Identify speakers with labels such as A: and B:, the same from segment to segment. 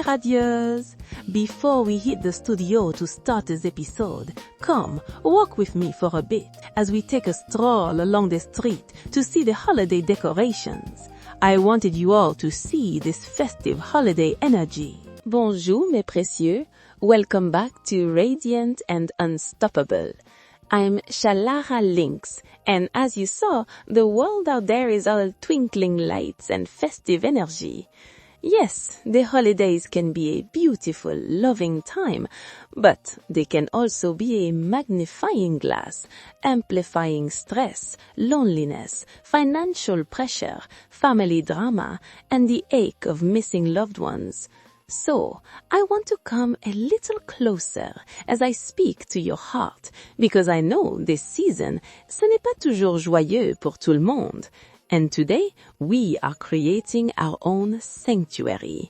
A: radieuse! Before we hit the studio to start this episode, come, walk with me for a bit as we take a stroll along the street to see the holiday decorations. I wanted you all to see this festive holiday energy. Bonjour mes précieux, welcome back to Radiant and Unstoppable. I'm Shalara Lynx, and as you saw, the world out there is all twinkling lights and festive energy. Yes, the holidays can be a beautiful, loving time, but they can also be a magnifying glass, amplifying stress, loneliness, financial pressure, family drama, and the ache of missing loved ones. So, I want to come a little closer as I speak to your heart, because I know this season, ce n'est pas toujours joyeux pour tout le monde. And today, we are creating our own sanctuary.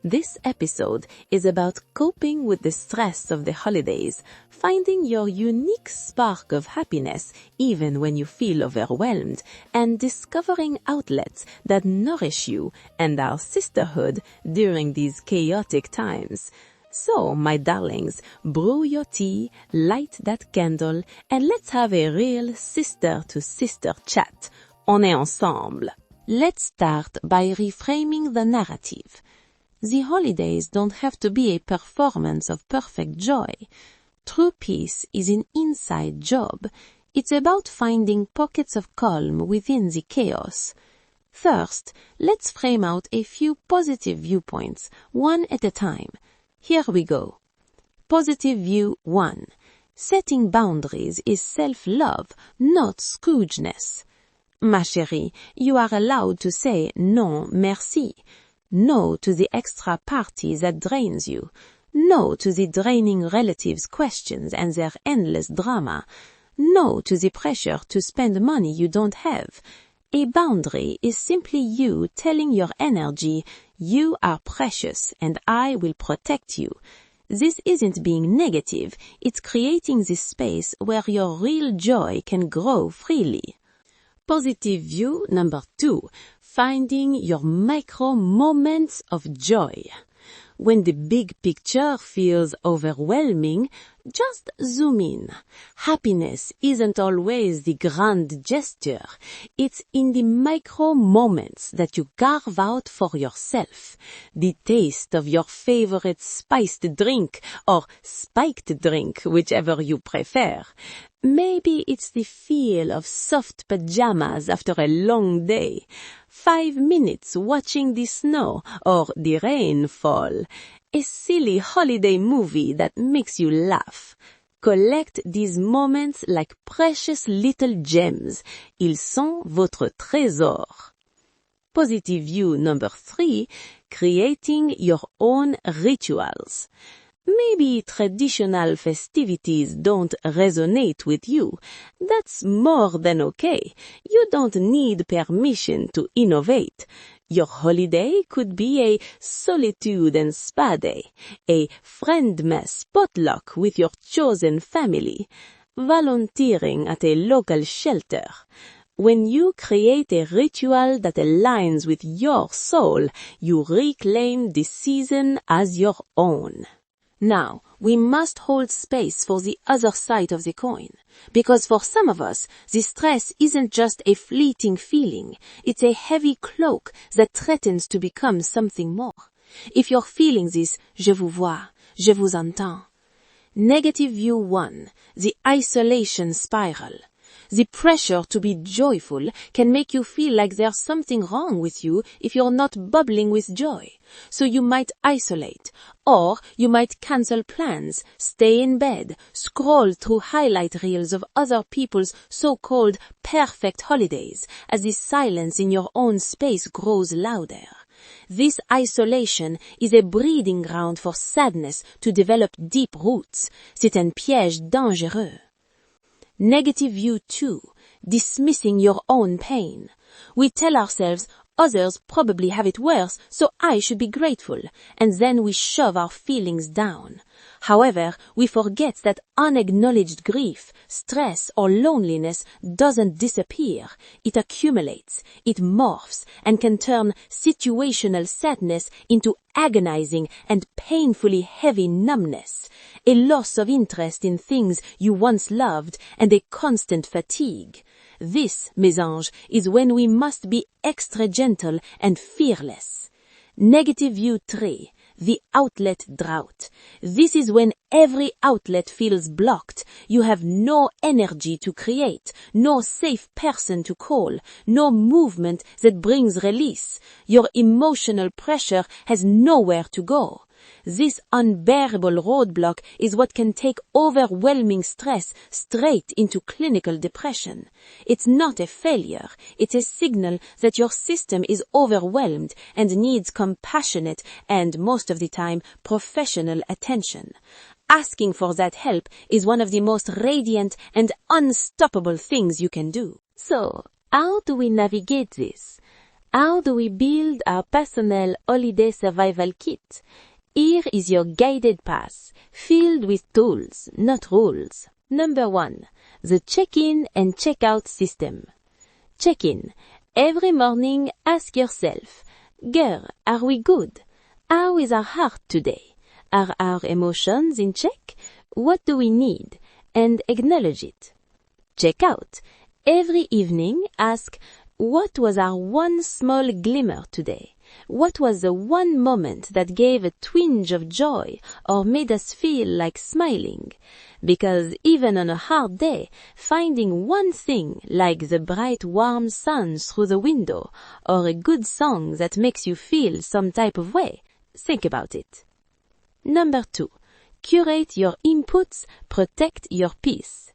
A: This episode is about coping with the stress of the holidays, finding your unique spark of happiness even when you feel overwhelmed, and discovering outlets that nourish you and our sisterhood during these chaotic times. So, my darlings, brew your tea, light that candle, and let's have a real sister-to-sister chat. On est ensemble. Let's start by reframing the narrative. The holidays don't have to be a performance of perfect joy. True peace is an inside job. It's about finding pockets of calm within the chaos. First, let's frame out a few positive viewpoints, one at a time. Here we go. Positive view 1. Setting boundaries is self-love, not Scroogeness. Ma chérie, you are allowed to say non merci. No to the extra party that drains you. No to the draining relatives' questions and their endless drama. No to the pressure to spend money you don't have. A boundary is simply you telling your energy, you are precious and I will protect you. This isn't being negative, it's creating this space where your real joy can grow freely. Positive view number 2. Finding your micro moments of joy. When the big picture feels overwhelming, just zoom in. Happiness isn't always the grand gesture. It's in the micro moments that you carve out for yourself. The taste of your favorite spiced drink or spiked drink, whichever you prefer. Maybe it's the feel of soft pajamas after a long day. 5 minutes watching the snow or the rain fall. A silly holiday movie that makes you laugh. Collect these moments like precious little gems. Ils sont votre trésor. Positive view number 3, creating your own rituals. Maybe traditional festivities don't resonate with you. That's more than okay. You don't need permission to innovate. Your holiday could be a solitude and spa day, a friend-mess potluck with your chosen family, volunteering at a local shelter. When you create a ritual that aligns with your soul, you reclaim the season as your own. Now, we must hold space for the other side of the coin, because for some of us, the stress isn't just a fleeting feeling, it's a heavy cloak that threatens to become something more. If you're feeling this, je vous vois, je vous entends. Negative view 1, the isolation spiral. The pressure to be joyful can make you feel like there's something wrong with you if you're not bubbling with joy. So you might isolate, or you might cancel plans, stay in bed, scroll through highlight reels of other people's so-called perfect holidays as the silence in your own space grows louder. This isolation is a breeding ground for sadness to develop deep roots. C'est un piège dangereux. Negative view 2, dismissing your own pain. We tell ourselves, others probably have it worse, so I should be grateful, and then we shove our feelings down. However, we forget that unacknowledged grief, stress, or loneliness doesn't disappear. It accumulates, it morphs, and can turn situational sadness into agonizing and painfully heavy numbness, a loss of interest in things you once loved, and a constant fatigue. This, mes anges, is when we must be extra gentle and fearless. Negative view 3. The outlet drought. This is when every outlet feels blocked. You have no energy to create, no safe person to call, no movement that brings release. Your emotional pressure has nowhere to go. This unbearable roadblock is what can take overwhelming stress straight into clinical depression. It's not a failure. It's a signal that your system is overwhelmed and needs compassionate and, most of the time, professional attention. Asking for that help is one of the most radiant and unstoppable things you can do. So, how do we navigate this? How do we build our personal holiday survival kit? Here is your guided path, filled with tools, not rules. Number 1. The check-in and check-out system. Check-in. Every morning, ask yourself, girl, are we good? How is our heart today? Are our emotions in check? What do we need? And acknowledge it. Check out. Every evening, ask, what was our one small glimmer today? What was the one moment that gave a twinge of joy or made us feel like smiling? Because even on a hard day, finding one thing like the bright warm sun through the window or a good song that makes you feel some type of way, think about it. Number 2. Curate your inputs, protect your peace.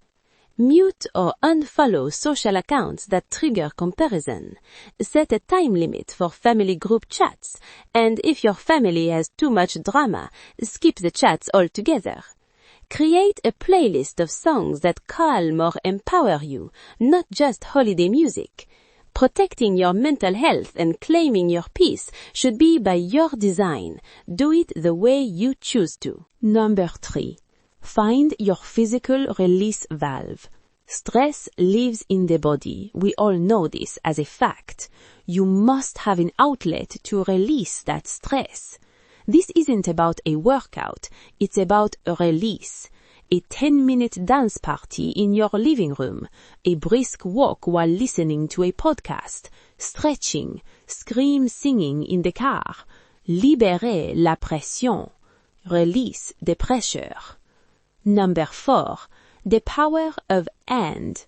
A: Mute or unfollow social accounts that trigger comparison. Set a time limit for family group chats, and if your family has too much drama, skip the chats altogether. Create a playlist of songs that calm or empower you, not just holiday music. Protecting your mental health and claiming your peace should be by your design. Do it the way you choose to. Number 3. Find your physical release valve. Stress lives in the body. We all know this as a fact. You must have an outlet to release that stress. This isn't about a workout. It's about a release. A 10-minute dance party in your living room, a brisk walk while listening to a podcast, stretching, scream singing in the car. Libérer la pression. Release the pressure. Number 4. The power of and.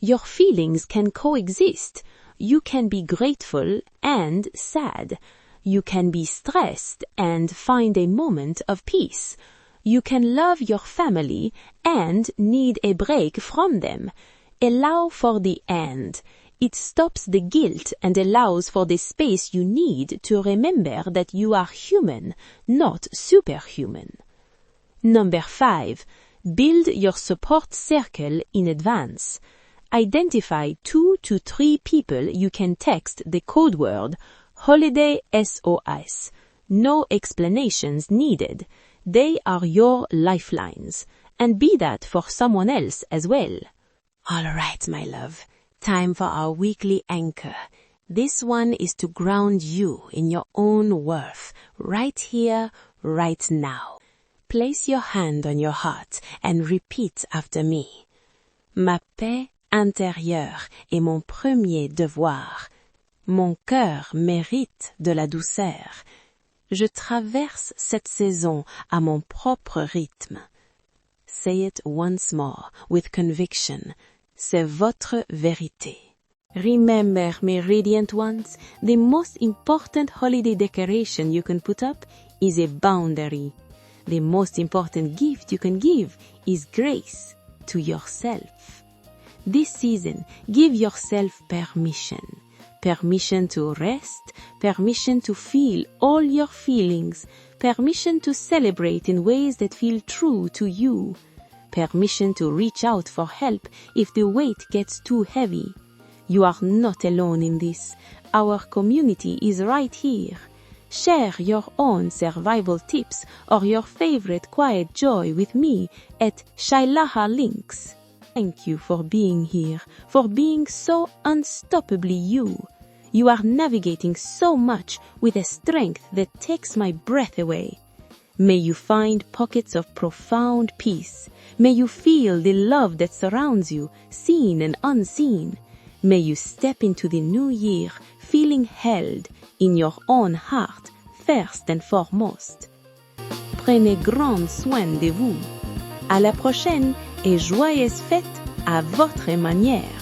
A: Your feelings can coexist. You can be grateful and sad. You can be stressed and find a moment of peace. You can love your family and need a break from them. Allow for the and. It stops the guilt and allows for the space you need to remember that you are human, not superhuman. Number 5. Build your support circle in advance. Identify 2 to 3 people you can text the code word Holiday SOS. No explanations needed. They are your lifelines. And be that for someone else as well. All right, my love. Time for our weekly anchor. This one is to ground you in your own worth, right here, right now. Place your hand on your heart and repeat after me. Ma paix intérieure est mon premier devoir. Mon cœur mérite de la douceur. Je traverse cette saison à mon propre rythme. Say it once more with conviction. C'est votre vérité. Remember, my radiant ones, the most important holiday decoration you can put up is a boundary. The most important gift you can give is grace to yourself. This season, give yourself permission. Permission to rest, permission to feel all your feelings, permission to celebrate in ways that feel true to you, permission to reach out for help if the weight gets too heavy. You are not alone in this. Our community is right here. Share your own survival tips or your favorite quiet joy with me at Shailaha Links. Thank you for being here, for being so unstoppably you. You are navigating so much with a strength that takes my breath away. May you find pockets of profound peace. May you feel the love that surrounds you, seen and unseen. May you step into the new year feeling held in your own heart, first and foremost. Prenez grand soin de vous. À la prochaine et joyeuses fêtes à votre manière.